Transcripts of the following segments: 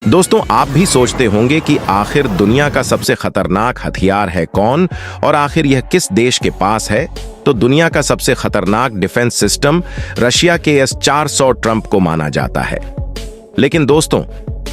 दोस्तों, आप भी सोचते होंगे कि आखिर दुनिया का सबसे खतरनाक हथियार है कौन और आखिर यह किस देश के पास है। तो दुनिया का सबसे खतरनाक डिफेंस सिस्टम रशिया के S-400 ट्रंप को माना जाता है। लेकिन दोस्तों,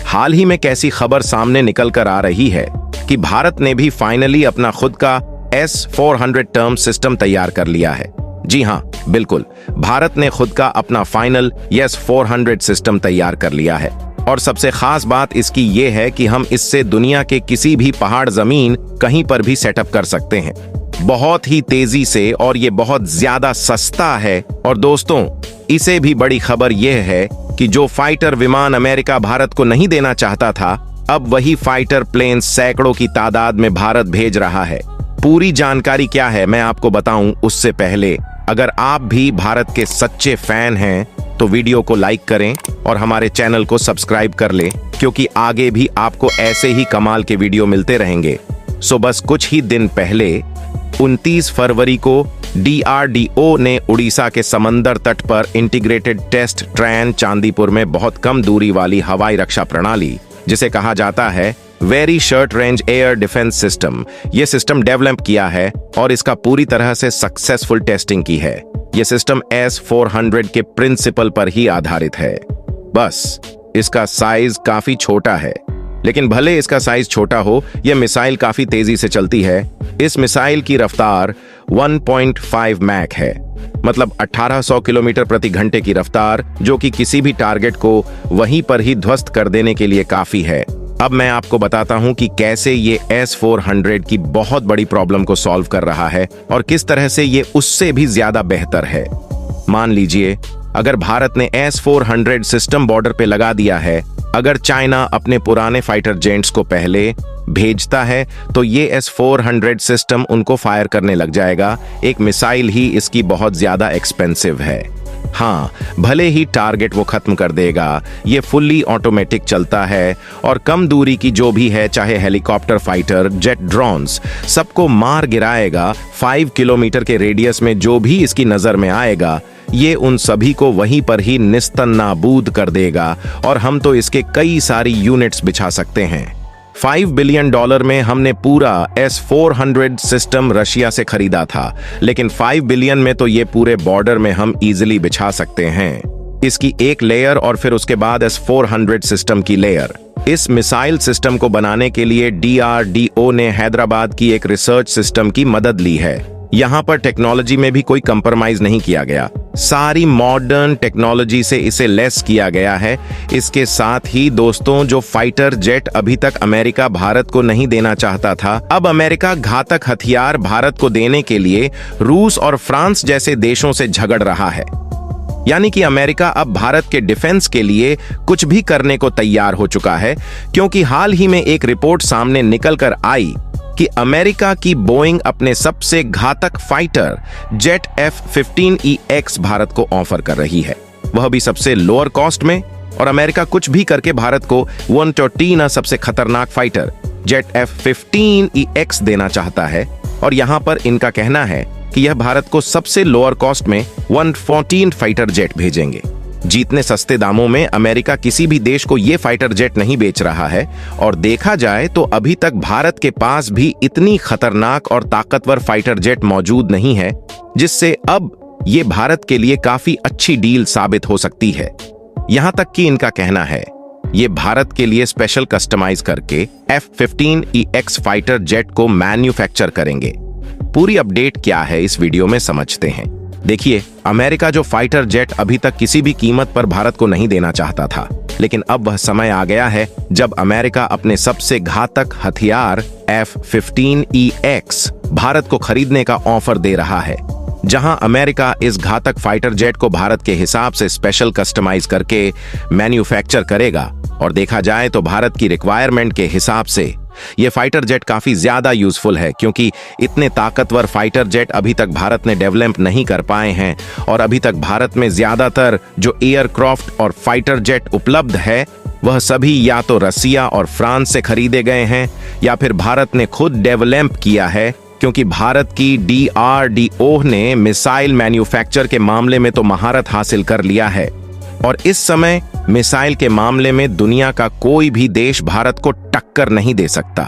हाल ही में कैसी खबर सामने निकल कर आ रही है कि भारत ने भी फाइनली अपना खुद का S-400 टर्म सिस्टम तैयार कर लिया है। जी हां, बिल्कुल, भारत ने खुद का अपना फाइनल S-400 सिस्टम तैयार कर लिया है। और सबसे खास बात इसकी ये है कि हम इससे दुनिया के किसी भी पहाड़ जमीन कहीं पर भी सेटअप कर सकते हैं, बहुत ही तेजी से, और ये बहुत ज्यादा सस्ता है। और दोस्तों, इसे भी बड़ी खबर यह है कि जो फाइटर विमान अमेरिका भारत को नहीं देना चाहता था, अब वही फाइटर प्लेन सैकड़ों की तादाद में भारत भेज रहा है। पूरी जानकारी क्या है मैं आपको बताऊं उससे पहले, अगर आप भी भारत के सच्चे फैन हैं तो वीडियो को लाइक करें और हमारे चैनल को सब्सक्राइब कर लें, क्योंकि आगे भी आपको ऐसे ही कमाल के वीडियो मिलते रहेंगे। सो बस कुछ ही दिन पहले 29 फरवरी को DRDO ने उड़ीसा के समंदर तट पर इंटीग्रेटेड टेस्ट ट्रेन चांदीपुर में बहुत कम दूरी वाली हवाई रक्षा प्रणाली, जिसे कहा जाता है very short range air defence system, ये सिस्टम डेवलप किया है और इसका पूरी तरह से सक्सेसफुल टेस्टिंग की है। यह सिस्टम S-400 के प्रिंसिपल पर ही आधारित है। बस इसका साइज काफी छोटा है, लेकिन भले इसका साइज छोटा हो, यह मिसाइल काफी तेजी से चलती है। इस मिसाइल की रफ्तार 1.5 मैक है, मतलब 1800 किलोमीटर प्रति घंटे की रफ्तार, जो कि किसी भी टारगेट को वहीं पर ही ध्वस्त कर देने के लिए काफी है। अब मैं आपको बताता हूं कि कैसे ये S-400 की बहुत बड़ी प्रॉब्लम को सॉल्व कर रहा है और किस तरह से ये उससे भी ज्यादा बेहतर है। मान लीजिए, अगर भारत ने S-400 सिस्टम बॉर्डर पे लगा दिया है, अगर चाइना अपने पुराने फाइटर जेट्स को पहले भेजता है, तो ये S-400 सिस्टम उनको फायर करने लग जाएगा। एक मिसाइल ही इसकी बहुत ज्यादा एक्सपेंसिव है। हाँ, भले ही टारगेट वो खत्म कर देगा, ये फुल्ली ऑटोमेटिक चलता है और कम दूरी की जो भी है, चाहे हेलीकॉप्टर, फाइटर जेट, ड्रोन्स, सबको मार गिराएगा। 5 किलोमीटर के रेडियस में जो भी इसकी नजर में आएगा, ये उन सभी को वहीं पर ही निस्तनाबूद कर देगा। और हम तो इसके कई सारी यूनिट्स बिछा सकते हैं। $5 बिलियन में हमने पूरा S-400 सिस्टम रशिया से खरीदा था, लेकिन 5 बिलियन में तो ये पूरे बॉर्डर में हम इजीली बिछा सकते हैं। इसकी एक लेयर और फिर उसके बाद S-400 सिस्टम की लेयर। इस मिसाइल सिस्टम को बनाने के लिए DRDO ने हैदराबाद की एक रिसर्च सिस्टम की मदद ली है। यहाँ पर टेक्नोलॉजी में भी कोई कंप्रोमाइज नहीं किया गया, सारी मॉडर्न टेक्नोलॉजी से इसे लेस किया गया है। इसके साथ ही दोस्तों, जो फाइटर जेट अभी तक अमेरिका भारत को नहीं देना चाहता था, अब अमेरिका घातक हथियार भारत को देने के लिए रूस और फ्रांस जैसे देशों से झगड़ रहा है। यानी कि अमेरिका अब भारत के डिफेंस के लिए कुछ भी करने को तैयार हो चुका है, क्योंकि हाल ही में एक रिपोर्ट सामने निकल कर आई कि अमेरिका की बोइंग अपने सबसे घातक फाइटर जेट F-15EX भारत को ऑफर कर रही है, वह भी सबसे लोअर कॉस्ट में। और अमेरिका कुछ भी करके भारत को 114 सबसे खतरनाक फाइटर जेट F-15EX देना चाहता है। और यहां पर इनका कहना है कि यह भारत को सबसे लोअर कॉस्ट में 114 फाइटर जेट भेजेंगे। जीतने सस्ते दामों में अमेरिका किसी भी देश को यह फाइटर जेट नहीं बेच रहा है। और देखा जाए तो अभी तक भारत के पास भी इतनी खतरनाक और ताकतवर फाइटर जेट मौजूद नहीं है, जिससे अब ये भारत के लिए काफी अच्छी डील साबित हो सकती है। यहां तक कि इनका कहना है ये भारत के लिए स्पेशल कस्टमाइज करके F-15EX फाइटर जेट को मैन्युफैक्चर करेंगे। पूरी अपडेट क्या है इस वीडियो में समझते हैं। देखिए, अमेरिका जो फाइटर जेट अभी तक किसी भी कीमत पर भारत को नहीं देना चाहता था, लेकिन अब वह समय आ गया है जब अमेरिका अपने सबसे घातक हथियार F-15EX भारत को खरीदने का ऑफर दे रहा है। जहां अमेरिका इस घातक फाइटर जेट को भारत के हिसाब से स्पेशल कस्टमाइज करके मैन्युफैक्चर करेगा। और देखा जाए तो भारत की रिक्वायरमेंट के हिसाब से यह फाइटर जेट काफी ज्यादा यूजफुल है, क्योंकि इतने ताकतवर फाइटर जेट अभी तक भारत ने डेवलप नहीं कर पाए हैं। और अभी तक भारत में ज्यादातर जो एयरक्राफ्ट और फाइटर जेट उपलब्ध है, वह सभी या तो रसिया और फ्रांस से खरीदे गए हैं या फिर भारत ने खुद डेवलप किया है, क्योंकि भारत की DRDO ने मिसाइल मैन्युफैक्चर के मामले में तो महारत हासिल कर लिया है। और इस समय मिसाइल के मामले में दुनिया का कोई भी देश भारत को टक्कर नहीं दे सकता,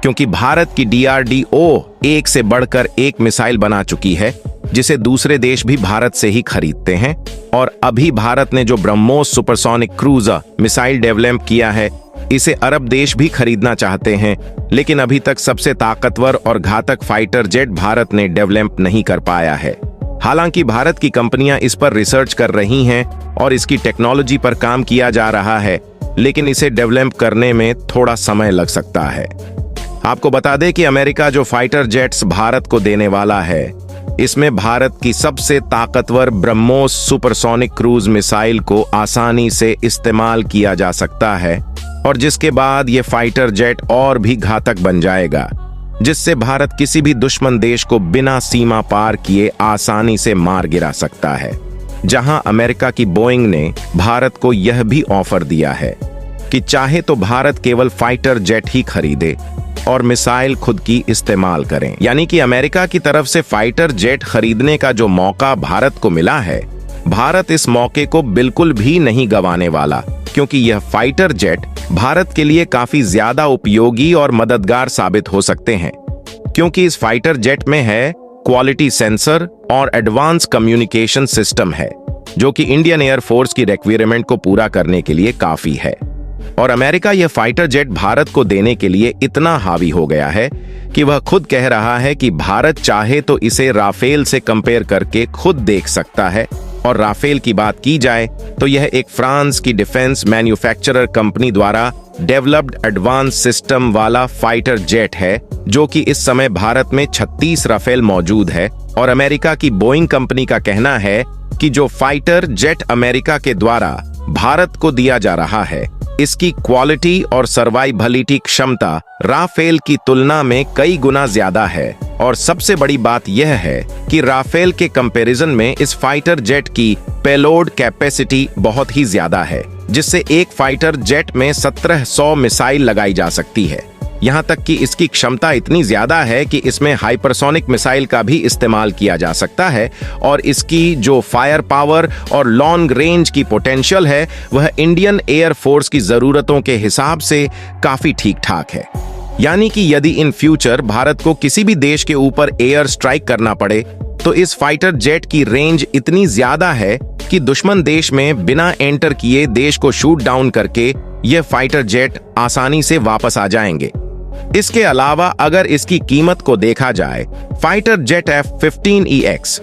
क्योंकि भारत की DRDO एक से बढ़कर एक मिसाइल बना चुकी है, जिसे दूसरे देश भी भारत से ही खरीदते हैं। और अभी भारत ने जो BrahMos supersonic cruiser missile develop किया है, इसे अरब देश भी खरीदना चाहते हैं, लेकिन अभी तक सबसे ताकतवर और घातक फाइटर जेट भारत ने डेवलप नहीं कर पाया है। हालांकि भारत की कंपनियां इस पर रिसर्च कर रही हैं और इसकी टेक्नोलॉजी पर काम किया जा रहा है, लेकिन इसे डेवलप करने में थोड़ा समय लग सकता है। आपको बता दें कि अमेरिका जो फाइटर जेट्स भारत को देने वाला है, इसमें भारत की सबसे ताकतवर ब्रह्मोस सुपरसोनिक क्रूज मिसाइल को आसानी से इस्तेमाल किया जा सकता है, और जिसके बाद ये फाइटर जेट और भी घातक बन जाएगा, जिससे भारत किसी भी दुश्मन देश को बिना सीमा पार किए आसानी से मार गिरा सकता है। जहां अमेरिका की बोइंग ने भारत को यह भी ऑफर दिया है कि चाहे तो भारत केवल फाइटर जेट ही खरीदे और मिसाइल खुद की इस्तेमाल करें। यानी कि अमेरिका की तरफ से फाइटर जेट खरीदने का जो मौका भारत को मिला है, भारत इस मौके को बिल्कुल भी नहीं गंवाने वाला, क्योंकि यह फाइटर जेट भारत के लिए काफी ज्यादा उपयोगी और मददगार साबित हो सकते हैं, क्योंकि इस फाइटर जेट में है क्वालिटी सेंसर और एडवांस कम्युनिकेशन सिस्टम है, जो कि इंडियन एयरफोर्स की रिक्वायरमेंट को पूरा करने के लिए काफी है। और अमेरिका यह फाइटर जेट भारत को देने के लिए इतना हावी हो गया है कि वह खुद कह रहा है कि भारत चाहे तो इसे राफेल से कंपेयर करके खुद देख सकता है। और राफेल की बात की जाए तो यह एक फ्रांस की डिफेंस मैन्युफैक्चरर कंपनी द्वारा डेवलप्ड एडवांस सिस्टम वाला फाइटर जेट है, जो कि इस समय भारत में 36 राफेल मौजूद है। और अमेरिका की बोइंग कंपनी का कहना है कि जो फाइटर जेट अमेरिका के द्वारा भारत को दिया जा रहा है, इसकी क्वालिटी और सर्वाइवबिलिटी क्षमता राफेल की तुलना में कई गुना ज्यादा है। और सबसे बड़ी बात यह है कि राफेल के कंपैरिजन में इस फाइटर जेट की पेलोड कैपेसिटी बहुत ही ज्यादा है, जिससे एक फाइटर जेट में 1700 मिसाइल लगाई जा सकती है। यहाँ तक कि इसकी क्षमता इतनी ज्यादा है कि इसमें हाइपरसोनिक मिसाइल का भी इस्तेमाल किया जा सकता है। और इसकी जो फायर पावर और लॉन्ग रेंज की पोटेंशियल है, वह इंडियन एयरफोर्स की जरूरतों के हिसाब से काफी ठीक ठाक है। यानी कि यदि इन फ्यूचर भारत को किसी भी देश के ऊपर एयर स्ट्राइक करना पड़े, तो इस फाइटर जेट की रेंज इतनी ज्यादा है कि दुश्मन देश में बिना एंटर किए देश को शूट डाउन करके यह फाइटर जेट आसानी से वापस आ जाएंगे। इसके अलावा अगर इसकी कीमत को देखा जाए, फाइटर जेट F-15EX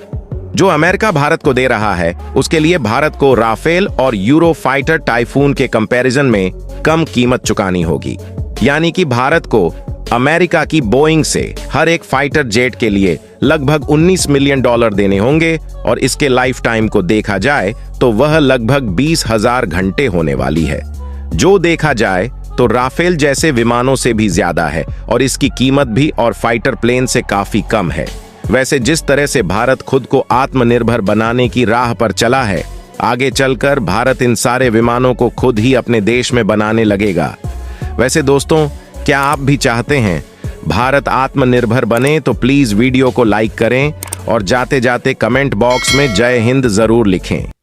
जो अमेरिका भारत को दे रहा है, उसके लिए भारत को राफेल और यूरो फाइटर टाइफून के कंपैरिजन में कम कीमत चुकानी होगी। यानी कि भारत को अमेरिका की बोइंग से हर एक फाइटर जेट के लिए लगभग $19 मिलियन देने होंगे, और इसके लाइफ टाइम को देखा जाए तो वह लगभग 20,000 घंटे होने वाली है, जो देखा जाए तो राफेल जैसे विमानों से भी ज्यादा है। और इसकी कीमत भी और फाइटर प्लेन से काफी कम है। वैसे जिस तरह से भारत खुद को आत्मनिर्भर बनाने की राह पर चला है, आगे चलकर भारत इन सारे विमानों को खुद ही अपने देश में बनाने लगेगा। वैसे दोस्तों, क्या आप भी चाहते हैं भारत आत्मनिर्भर बने? तो प्लीज वीडियो को लाइक करें और जाते जाते कमेंट बॉक्स में जय हिंद जरूर लिखें।